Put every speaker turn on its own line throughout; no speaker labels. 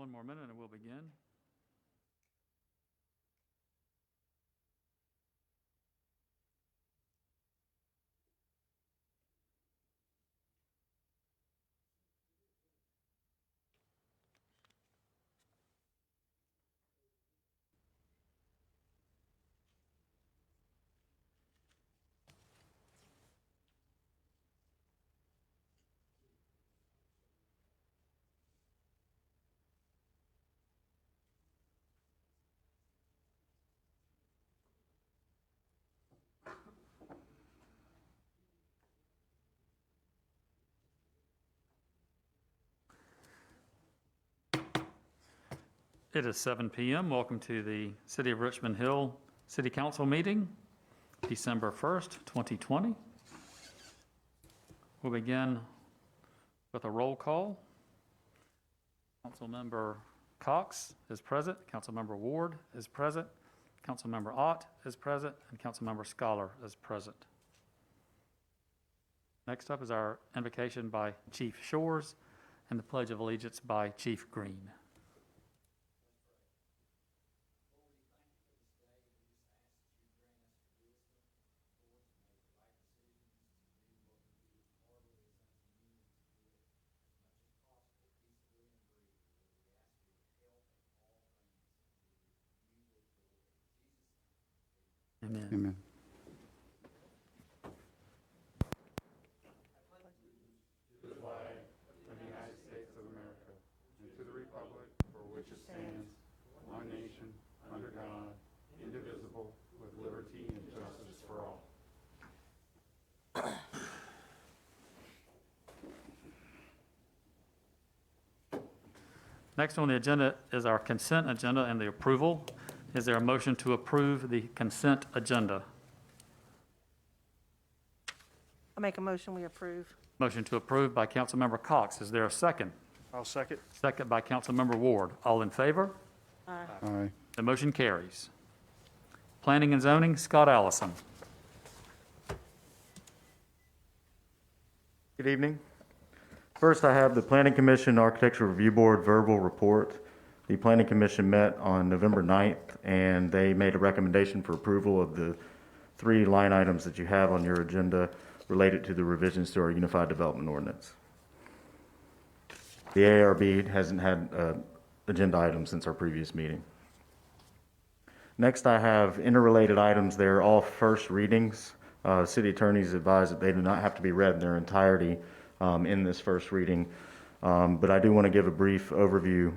one more minute and we'll begin. It is 7 p.m. Welcome to the City of Richmond Hill City Council meeting, December 1st, 2020. We'll begin with a roll call. Councilmember Cox is present, Councilmember Ward is present, Councilmember Ott is present, and Councilmember Scholar is present. Next up is our invocation by Chief Shores and the Pledge of Allegiance by Chief Green. Amen.
Amen. To the flag of the United States of America, and to the republic for which it stands, one nation, under God, indivisible, with liberty and justice for all.
Next on the agenda is our consent agenda and the approval. Is there a motion to approve the consent agenda?
I'll make a motion, we approve.
Motion to approve by Councilmember Cox. Is there a second?
I'll second.
Second by Councilmember Ward. All in favor?
Aye.
Aye.
The motion carries. Planning and Zoning, Scott Allison.
Good evening. First, I have the Planning Commission Architectural Review Board verbal report. The Planning Commission met on November 9th, and they made a recommendation for approval of the 3 line items that you have on your agenda related to the revisions to our Unified Development Ordinance. The ARB hasn't had agenda items since our previous meeting. Next, I have interrelated items. They're all first readings. City attorneys advise that they do not have to be read in their entirety in this first reading, but I do want to give a brief overview.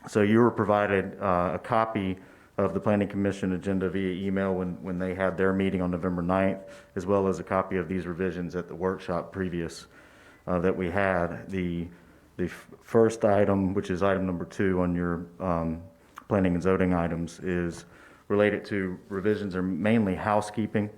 So you were provided a copy of the Planning Commission agenda via email when they had their meeting on November 9th, as well as a copy of these revisions at the workshop previous that we had. The first item, which is item number 2 on your planning and zoning items, is related to revisions are mainly housekeeping.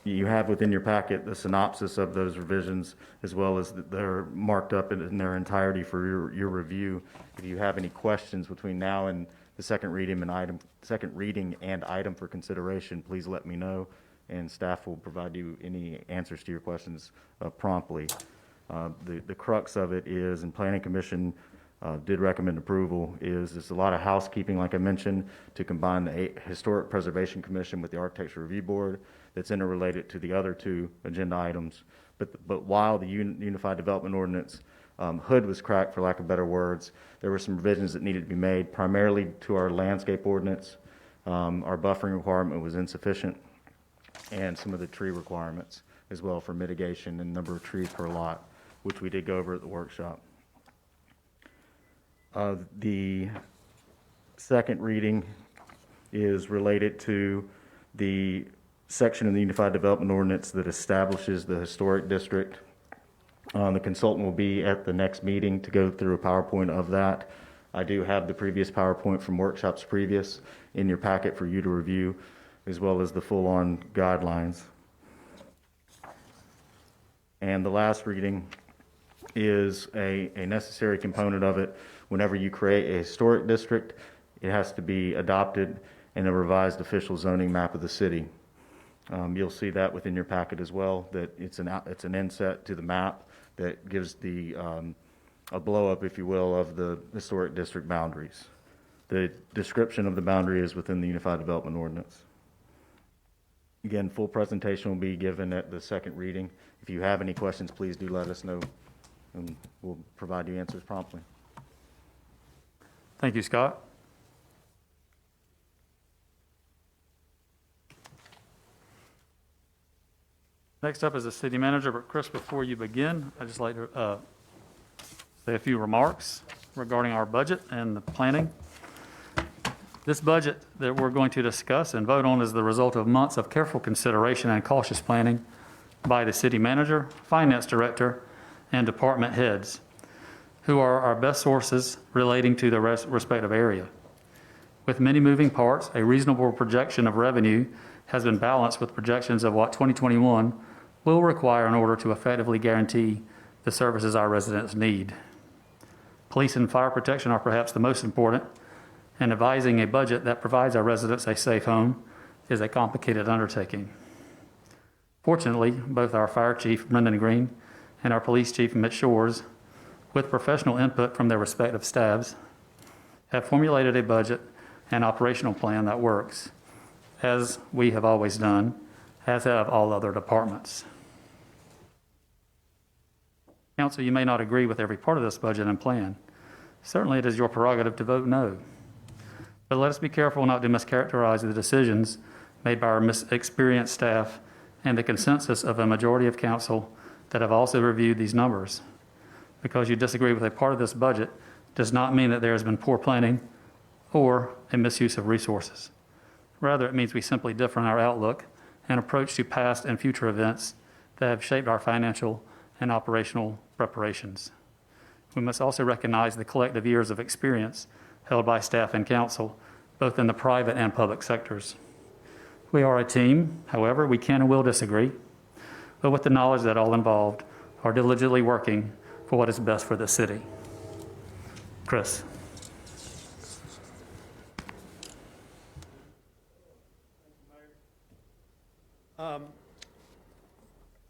You have within your packet the synopsis of those revisions, as well as they're marked up in their entirety for your review. If you have any questions between now and the second reading and item for consideration, please let me know, and staff will provide you any answers to your questions promptly. The crux of it is, and Planning Commission did recommend approval, is there's a lot of housekeeping, like I mentioned, to combine the Historic Preservation Commission with the Architectural Review Board that's interrelated to the other 2 agenda items. But while the Unified Development Ordinance hood was cracked, for lack of better words, there were some revisions that needed to be made, primarily to our landscape ordinance. Our buffering requirement was insufficient, and some of the tree requirements as well for mitigation and number of trees per lot, which we did go over at the workshop. The second reading is related to the section of the Unified Development Ordinance that establishes the historic district. The consultant will be at the next meeting to go through a PowerPoint of that. I do have the previous PowerPoint from workshops previous in your packet for you to review, as well as the full-on guidelines. And the last reading is a necessary component of it. Whenever you create a historic district, it has to be adopted in a revised official zoning map of the city. You'll see that within your packet as well, that it's an inset to the map that gives the a blow-up, if you will, of the historic district boundaries. The description of the boundary is within the Unified Development Ordinance. Again, full presentation will be given at the second reading. If you have any questions, please do let us know, and we'll provide you answers promptly.
Thank you, Scott. Next up is the city manager, but Chris, before you begin, I'd just like to say a few remarks regarding our budget and the planning. This budget that we're going to discuss and vote on is the result of months of careful consideration and cautious planning by the city manager, finance director, and department heads, who are our best sources relating to the respective area. With many moving parts, a reasonable projection of revenue has been balanced with projections of what 2021 will require in order to effectively guarantee the services our residents need. Police and fire protection are perhaps the most important, and advising a budget that provides our residents a safe home is a complicated undertaking. Fortunately, both our fire chief, Brendan Green, and our police chief, Mitch Shores, with professional input from their respective staffs, have formulated a budget and operational plan that works, as we have always done, as have all other departments. Council, you may not agree with every part of this budget and plan. Certainly, it is your prerogative to vote no. But let us be careful not to mischaracterize the decisions made by our experienced staff and the consensus of a majority of council that have also reviewed these numbers. Because you disagree with a part of this budget does not mean that there has been poor planning or a misuse of resources. Rather, it means we simply differ in our outlook and approach to past and future events that have shaped our financial and operational preparations. We must also recognize the collective years of experience held by staff and council, both in the private and public sectors. We are a team, however, we can and will disagree, but with the knowledge that all involved are diligently working for what is best for the city. Chris.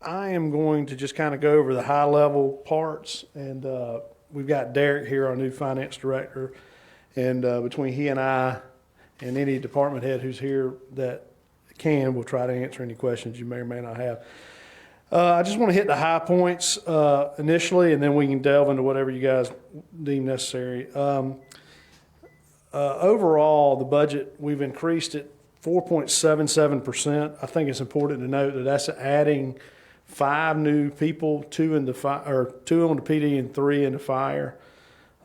I am going to just kind of go over the high-level parts, and we've got Derek here, our new finance director, and between he and I and any department head who's here that can, we'll try to answer any questions you may or may not have. I just want to hit the high points initially, and then we can delve into whatever you guys deem necessary. Overall, the budget, we've increased it 4.77%. I think it's important to note that that's adding 5 new people, 2 on the PD and 3 in the fire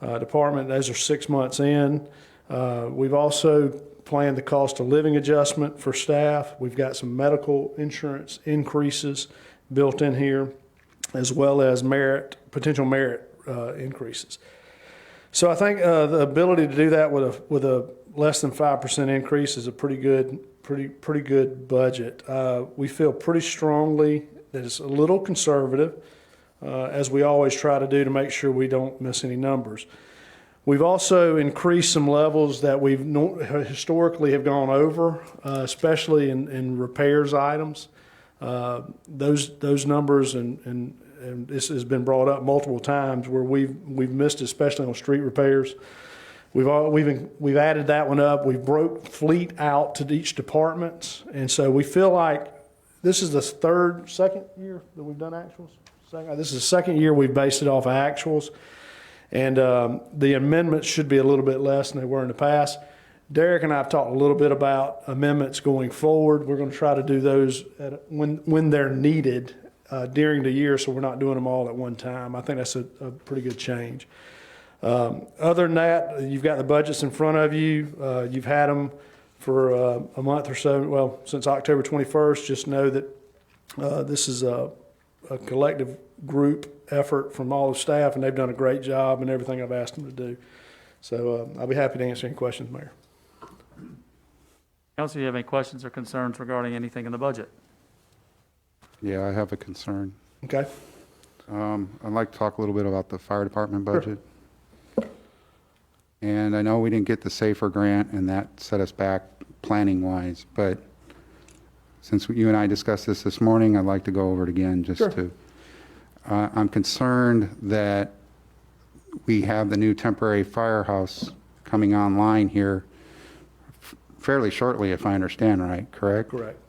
department. Those are 6 months in. We've also planned the cost of living adjustment for staff. We've got some medical insurance increases built in here, as well as potential merit increases. So I think the ability to do that with a less than 5% increase is a pretty good budget. We feel pretty strongly that it's a little conservative, as we always try to do to make sure we don't miss any numbers. We've also increased some levels that we've historically have gone over, especially in repairs items. Those numbers and this has been brought up multiple times where we've missed, especially on street repairs. We've added that one up. We've broke fleet out to each department, and so we feel like this is the second year that we've done actuals. This is the second year we've based it off of actuals, and the amendments should be a little bit less than they were in the past. Derek and I have talked a little bit about amendments going forward. We're going to try to do those when they're needed during the year, so we're not doing them all at one time. I think that's a pretty good change. Other than that, you've got the budgets in front of you. You've had them for a month or so, well, since October 21st. Just know that this is a collective group effort from all the staff, and they've done a great job in everything I've asked them to do. So I'll be happy to answer any questions, Mayor.
Council, do you have any questions or concerns regarding anything in the budget?
Yeah, I have a concern.
Okay.
I'd like to talk a little bit about the fire department
Sure.
budget. And I know we didn't get the SAFER grant, and that set us back planning-wise, but since you and I discussed this morning, I'd like to go over it again just
Sure.
to, I'm concerned that
we have the new temporary firehouse coming online here fairly shortly, if I understand right, correct?
Correct.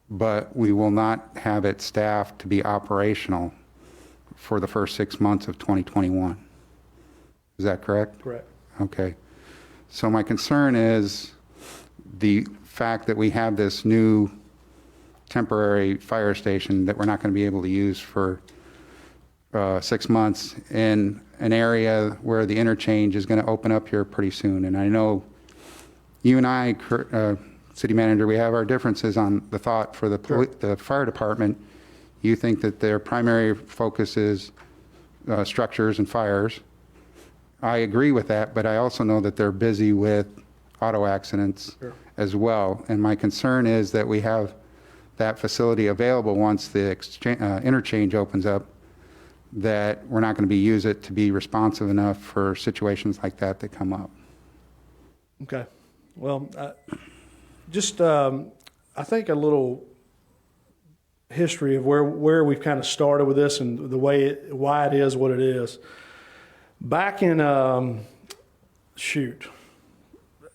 But we will not have it staffed to be operational for the first 6 months of 2021. Is that correct?
Correct.
Okay. So my concern is the fact that we have this new temporary fire station that we're not going to be able to use for 6 months in an area where the interchange is going to open up here pretty soon. And I know you and I, City Manager, we have our differences on the thought for the fire department. You think that their primary focus is structures and fires. I agree with that, but I also know that they're busy with auto accidents as well. And my concern is that we have that facility available once the interchange opens up, that we're not going to use it to be responsive enough for situations like that that come up.
Okay. Well, I think a little history of where we've kind of started with this and the why it is what it is. Back in,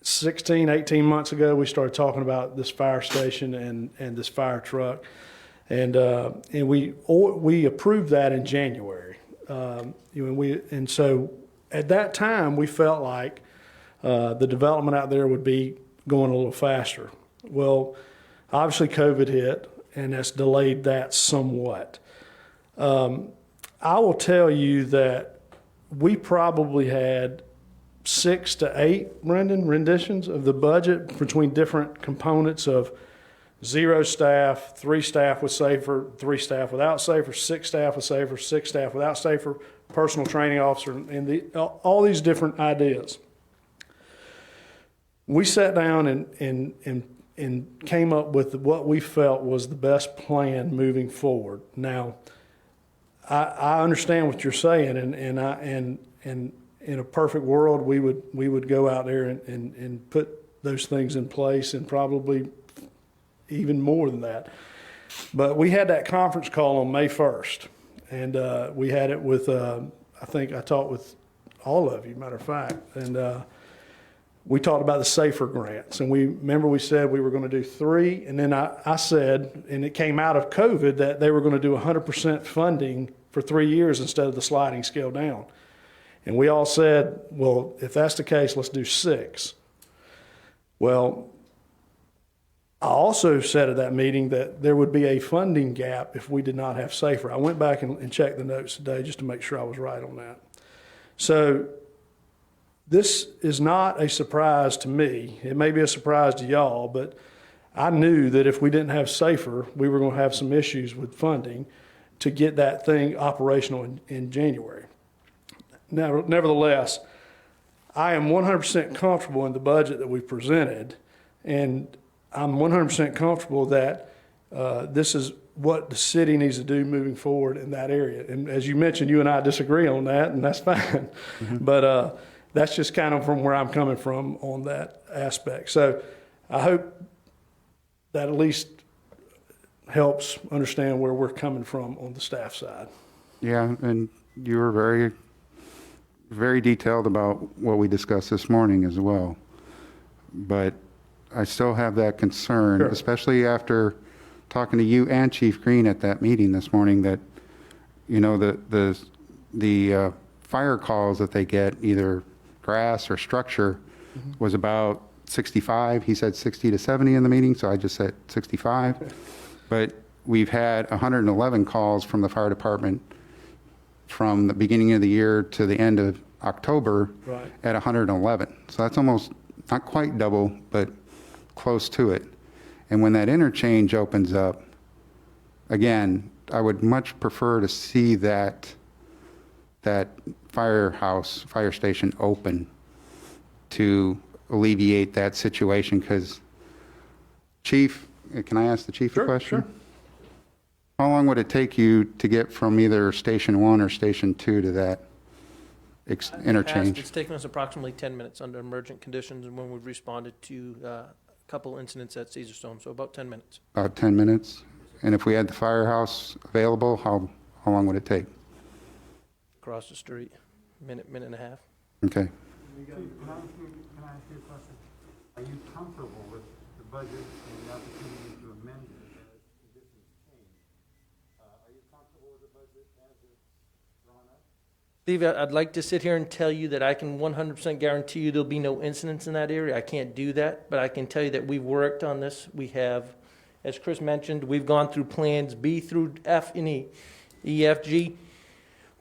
16, 18 months ago, we started talking about this fire station and this fire truck. And we approved that in January. And so at that time, we felt like the development out there would be going a little faster. Well, obviously COVID hit, and that's delayed that somewhat. I will tell you that we probably had 6 to 8, Brendan, renditions of the budget between different components of 0 staff, 3 staff with SAFER, 3 staff without SAFER, 6 staff with SAFER, 6 staff without SAFER, personal training officer, and all these different ideas. We sat down and came up with what we felt was the best plan moving forward. Now, I understand what you're saying, and in a perfect world, we would go out there and put those things in place, and probably even more than that. But we had that conference call on May 1st, and we had it with, I think I talked with all of you, matter of fact, and we talked about the SAFER grants. And we said we were going to do 3, and then I said, and it came out of COVID, that they were going to do 100% funding for 3 years instead of the sliding scale down. And we all said, well, if that's the case, let's do 6. Well, I also said at that meeting that there would be a funding gap if we did not have SAFER. I went back and checked the notes today just to make sure I was right on that. So this is not a surprise to me. It may be a surprise to y'all, but I knew that if we didn't have SAFER, we were going to have some issues with funding to get that thing operational in January. Now, nevertheless, I am 100% comfortable in the budget that we presented, and I'm 100% comfortable that this is what the city needs to do moving forward in that area. And as you mentioned, you and I disagree on that, and that's fine. Mm-hmm. But that's just kind of from where I'm coming from on that aspect. So I hope that at least helps understand where we're coming from on the staff side.
Yeah, and you were very, very detailed about what we discussed this morning as well. But I still have that concern, sure, especially after talking to you and Chief Green at that meeting this morning, that, you know, the fire calls that they get, either grass or structure, mm-hmm, was about 65. He said 60 to 70 in the meeting, so I just said 65. But we've had 111 calls from the fire department from the beginning of the year to the end of October, right, at 111. So that's almost, not quite double, but close to it. And when that interchange opens up, again, I would much prefer to see that fire station open to alleviate that situation. Because, Chief, can I ask the Chief, sure, a question? Sure. How long would it take you to get from either Station 1 or Station 2 to that interchange?
It's taken us approximately 10 minutes under emergent conditions, and when we've responded to a couple incidents at Caesarstone, so about 10 minutes. About
10 minutes? And if we had the firehouse available, how long would it take?
Across the street. minute and a half.
Okay.
Can I ask you a question? Are you comfortable with the budget and the opportunity to amend it as conditions change? Are you comfortable with the budget as it's drawn up?
Steve, I'd like to sit here and tell you that I can 100% guarantee you there'll be no incidents in that area. I can't do that, but I can tell you that we've worked on this. We have, as Chris mentioned, we've gone through plans B through F and E, F, G.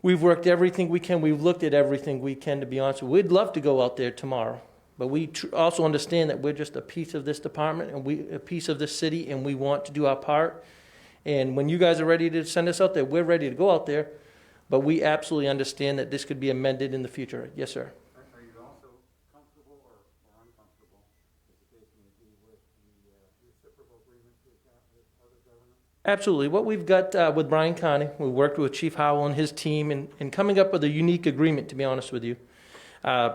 We've worked everything we can. We've looked at everything we can, to be honest with you. We'd love to go out there tomorrow, but we also understand that we're just a piece of this department and a piece of this city, and we want to do our part. And when you guys are ready to send us out there, we're ready to go out there. But we absolutely understand that this could be amended in the future. Yes, sir.
Are you also comfortable or uncomfortable, as the case may be, with the reciprocal agreements with other governments?
Absolutely. What we've got with Bryan County, we worked with Chief Howell and his team in coming up with a unique agreement, to be honest with you.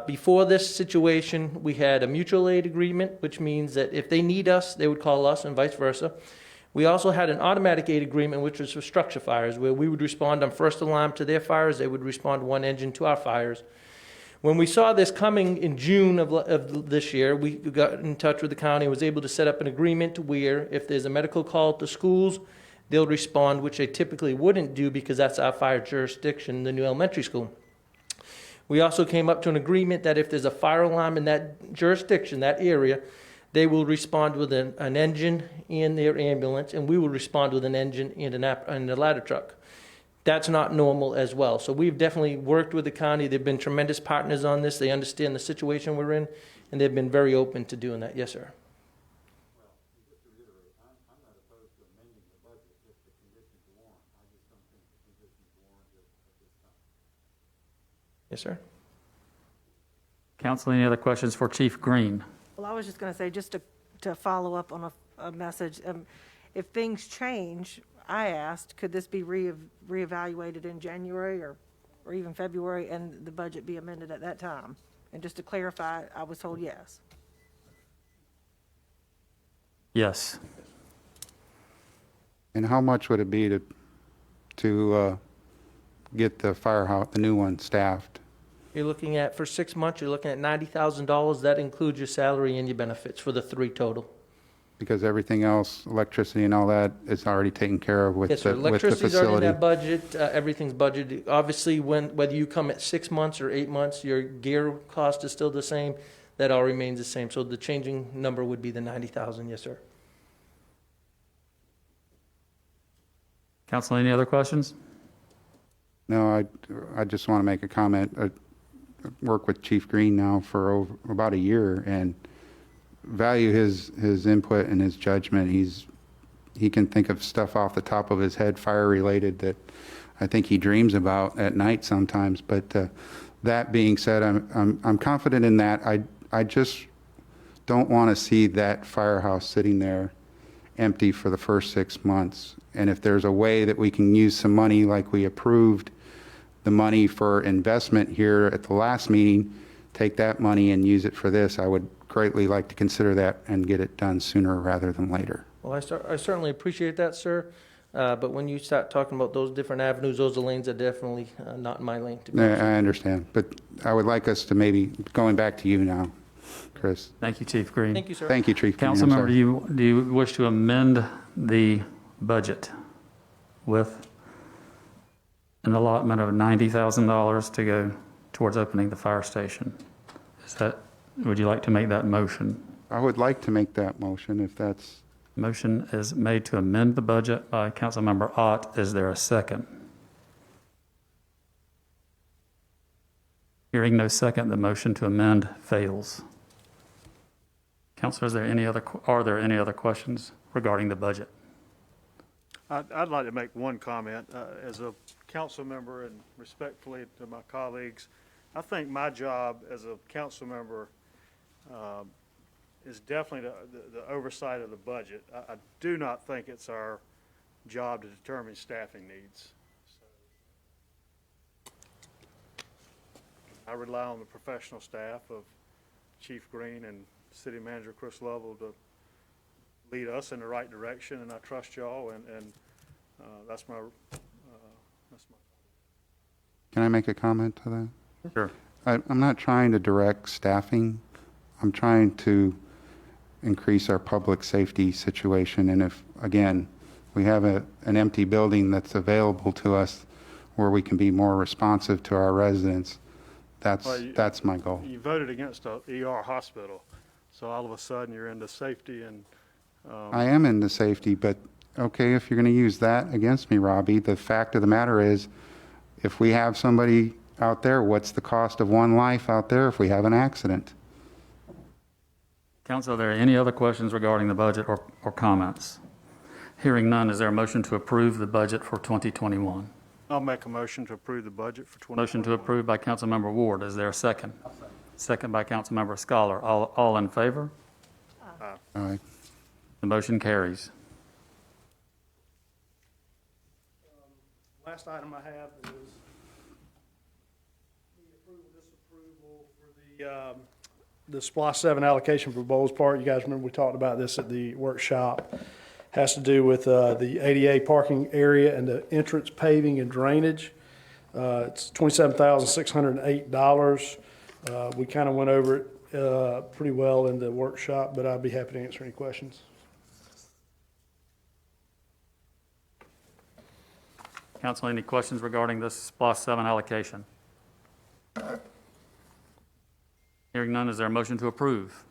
Before this situation, we had a mutual aid agreement, which means that if they need us, they would call us and vice versa. We also had an automatic aid agreement, which was for structure fires, where we would respond on first alarm to their fires. They would respond one engine to our fires. When we saw this coming in June of this year, we got in touch with the county and was able to set up an agreement where if there's a medical call to schools, they'll respond, which they typically wouldn't do because that's our fire jurisdiction, the new elementary school. We also came up to an agreement that if there's a fire alarm in that jurisdiction, that area, they will respond with an engine in their ambulance, and we will respond with an engine and a ladder truck. That's not normal as well. So we've definitely worked with the county. They've been tremendous partners on this. They understand the situation we're in, and they've been very open to doing that. Yes, sir.
Well, just to reiterate, I'm not opposed to amending the budget if the conditions warrant. I just don't think the conditions warrant it at this time.
Yes, sir.
Council, any other questions for Chief Green?
Well, I was just going to say, just to follow up on a message, if things change, I asked, could this be reevaluated in January or even February and the budget be amended at that time? And just to clarify, I was told yes.
Yes.
And how much would it be to get the firehouse, the new one, staffed?
You're looking at, for 6 months, you're looking at $90,000. That includes your salary and your benefits for the 3 total.
Because everything else, electricity and all that, is already taken care of with
Yes, sir.
the
Electricity's already in
facility.
that budget. Everything's budgeted. Obviously, whether you come at 6 months or 8 months, your gear cost is still the same. That all remains the same. So the changing number would be the 90,000. Yes, sir.
Council, any other questions?
No, I just want to make a comment. I work with Chief Green now for about a year and value his input and his judgment. He can think of stuff off the top of his head, fire related, that I think he dreams about at night sometimes. But that being said, I'm confident in that. I just don't want to see that firehouse sitting there empty for the first 6 months. And if there's a way that we can use some money, like we approved the money for investment here at the last meeting, take that money and use it for this, I would greatly like to consider that and get it done sooner rather than later.
Well, I certainly appreciate that, sir. But when you start talking about those different avenues, those are lanes that are definitely not in my lane. To be honest.
I understand, but I would like us to maybe, going back to you now, Chris.
Thank you, Chief Green.
Thank you, sir.
Thank you, Chief. Green. I'm
Councilmember,
sorry.
do you wish to amend the budget with an allotment of $90,000 to go towards opening the fire station? Would you like to make that motion?
I would like to make that motion if that's,
Motion is made to amend the budget by Councilmember Ott. Is there a second? Hearing no second, the motion to amend fails. Councilor, are there any other questions regarding the budget?
I'd like to make one comment. As a council member and respectfully to my colleagues, I think my job as a council member is definitely the oversight of the budget. I do not think it's our job to determine staffing needs. So I rely on the professional staff of Chief Green and City Manager Chris Lovell to lead us in the right direction, and I trust y'all, and that's my.
can I make a comment to that?
Sure.
I'm not trying to direct staffing. I'm trying to increase our public safety situation. And if, again, we have an empty building that's available to us where we can be more responsive to our residents, that's my goal.
You voted against a ER hospital, so all of a sudden you're into safety and,
I am into safety, but okay, if you're going to use that against me, Robbie, the fact of the matter is, if we have somebody out there, what's the cost of one life out there if we have an accident?
Council, are there any other questions regarding the budget or comments? Hearing none, is there a motion to approve the budget for 2021?
I'll make a motion to approve the budget for 2021.
Motion to approve by Councilmember Ward. Is there a second? Second by Councilmember Scholar. All in favor?
Aye.
The motion carries.
Last item I have is the disapproval for the SPLOST 7 allocation for Bowles Park. You guys remember we talked about this at the workshop. Has to do with the ADA parking area and the entrance paving and drainage. It's $27,608. We kind of went over it pretty well in the workshop, but I'd be happy to answer any questions.
Council, any questions regarding this SPLOST 7 allocation? Hearing none, is there a motion to approve?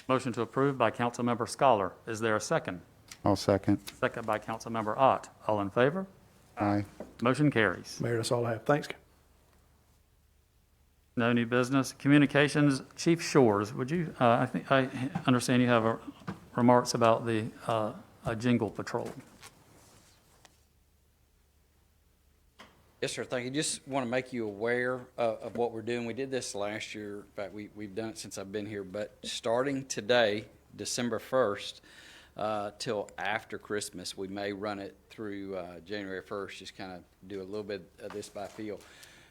Motion to approve by Councilmember Scholar. Is there a second?
I'll second.
Second by Councilmember Ott. All in favor?
Aye.
Motion carries.
Mayor, that's all I have. Thanks.
No new business. Communications, Chief Shores, would you, I understand you have remarks about the jingle patrol.
Yes, sir. Thank you. Just want to make you aware of what we're doing. We did this last year. In fact, we've done it since I've been here. But starting today, December 1st, till after Christmas, we may run it through January 1st, just kind of do a little bit of this by feel.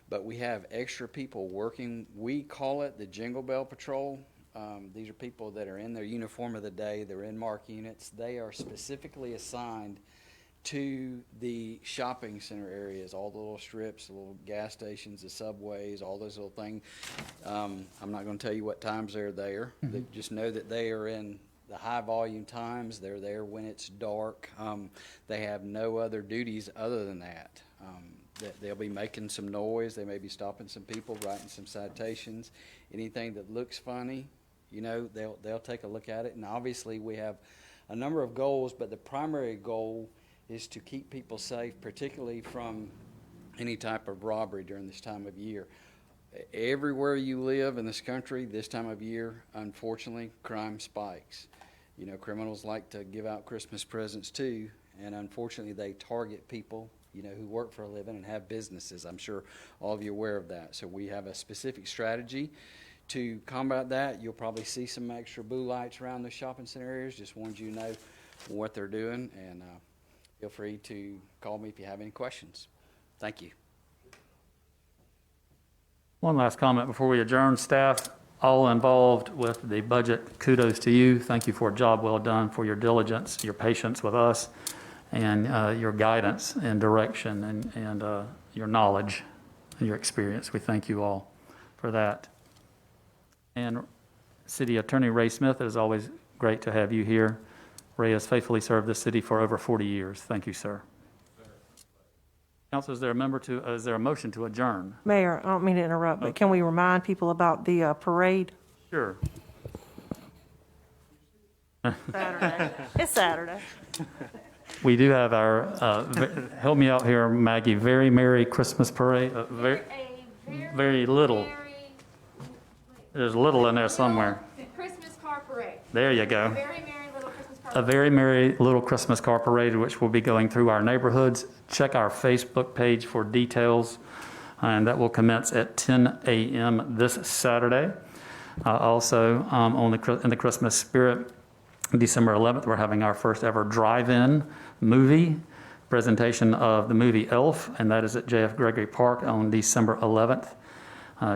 But we have extra people working. We call it the Jingle Bell Patrol. These are people that are in their uniform of the day. They're in mark units. They are specifically assigned to the shopping center areas, all the little strips, the little gas stations, the subways, all those little things. I'm not going to tell you what times they're there. They just know that they are in the high volume times. They're there when it's dark. They have no other duties other than that. They'll be making some noise. They may be stopping some people, writing some citations. Anything that looks funny, you know, they'll take a look at it. And obviously we have a number of goals, but the primary goal is to keep people safe, particularly from any type of robbery during this time of year. Everywhere you live in this country, this time of year, unfortunately, crime spikes. You know, criminals like to give out Christmas presents too, and unfortunately they target people, you know, who work for a living and have businesses. I'm sure all of you are aware of that. So we have a specific strategy to combat that. You'll probably see some extra blue lights around the shopping center areas. Just wanted you to know what they're doing, and feel free to call me if you have any questions. Thank you.
One last comment before we adjourn. Staff, all involved with the budget, kudos to you. Thank you for a job well done, for your diligence, your patience with us, and your guidance and direction and your knowledge and your experience. We thank you all for that. And City Attorney Ray Smith, it is always great to have you here. Ray has faithfully served the city for over 40 years. Thank you, sir. Council, is there a motion to adjourn?
Mayor, I don't mean to interrupt, but can we remind people about the parade?
Sure.
Saturday. It's Saturday.
We do have our, help me out here, Maggie, very Merry Christmas Parade. Very little. There's little in there somewhere.
Christmas car parade.
There you go.
Very merry little Christmas car
A very merry little Christmas car parade, which will be going through our neighborhoods. Check our Facebook page for details, and that will commence at 10 a.m. this Saturday. Also, in the Christmas spirit, December 11th, we're having our first ever drive-in movie presentation of the movie Elf, and that is at JF Gregory Park on December 11th.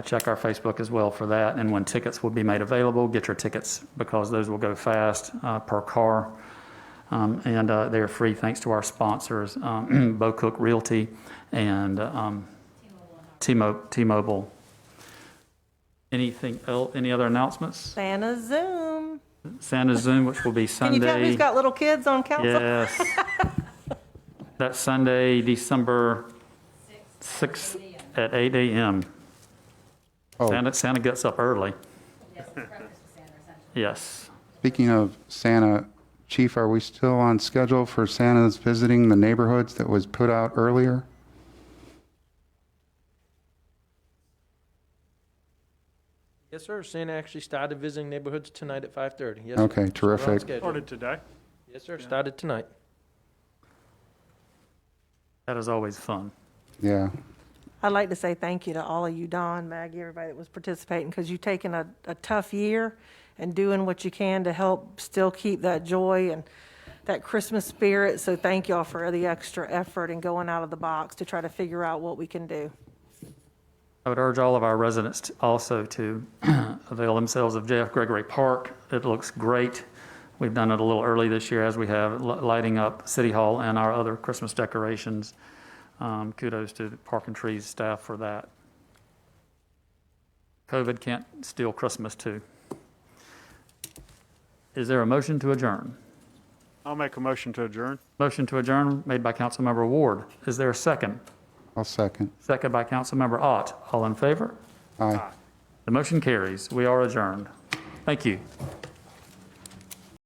Check our Facebook as well for that, and when tickets will be made available, get your tickets because those will go fast per car, and they're free thanks to our sponsors, Bo Cook Realty and T-Mobile. Anything else, any other announcements?
Santa Zoom.
Santa Zoom, which will be
Can you tell who's
Sunday.
got little kids on council?
Yes. That's Sunday, December 6th at 8 a.m.
Oh,
Santa gets up early. Yes.
speaking of Santa, Chief, are we still on schedule for Santa's visiting the neighborhoods that was put out earlier?
Yes, sir. Santa actually started visiting neighborhoods tonight at 5:30. Yes,
Okay,
sir. We're on
terrific.
schedule.
Started today.
Yes, sir. Started tonight.
That is always fun.
Yeah,
I'd like to say thank you to all of you, Don, Maggie, everybody that was participating, because you've taken a tough year and doing what you can to help still keep that joy and that Christmas spirit. So thank y'all for the extra effort and going out of the box to try to figure out what we can do.
I would urge all of our residents also to avail themselves of J.F. Gregory Park. It looks great. We've done it a little early this year as we have lighting up City Hall and our other Christmas decorations. Kudos to the Park and Trees staff for that. COVID can't steal Christmas too. Is there a motion to adjourn?
I'll make a motion to adjourn.
Motion to adjourn made by Councilmember Ward. Is there a second?
I'll second.
Second by Councilmember Ott. All in favor?
Aye.
The motion carries. We are adjourned. Thank you.